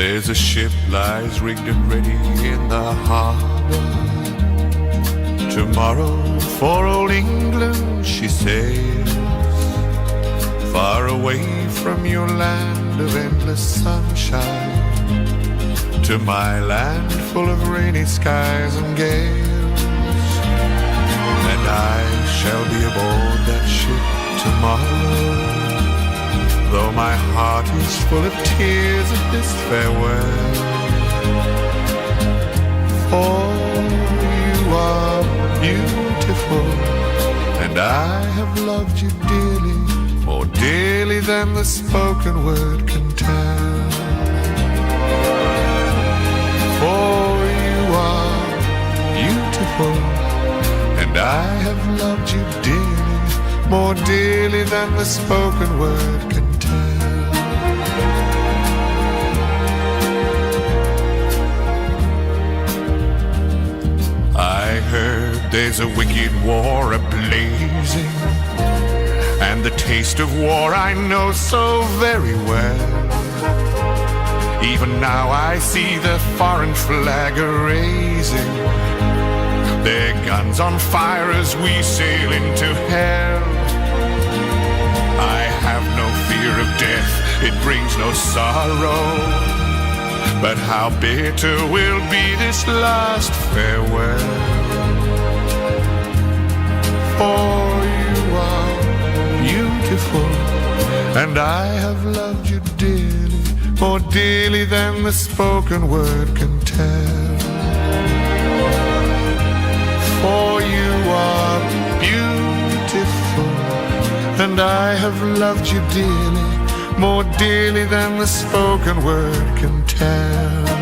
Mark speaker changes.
Speaker 1: There's a ship lies rigged and ready in the harbor. Tomorrow for old England she sails, far away from your land of endless sunshine, to my land full of rainy skies and gales. And I shall be aboard that ship tomorrow, though my heart is full of tears at this farewell. For you are beautiful, and I have loved you dearly, more dearly than the spoken word can tell. For you are beautiful, and I have loved you dearly, more dearly than the spoken word can tell. I heard there's a wicked war a-blazing, and the taste of war I know so very well. Even now I see the foreign flag a-raising, their guns on fire as we sail into hell. I have no fear of death, it brings no sorrow, but how bitter will be this last farewell. For you are beautiful, and I have loved you dearly, more dearly than the spoken word can tell. For you are beautiful, and I have loved you dearly, more dearly than the spoken word can tell.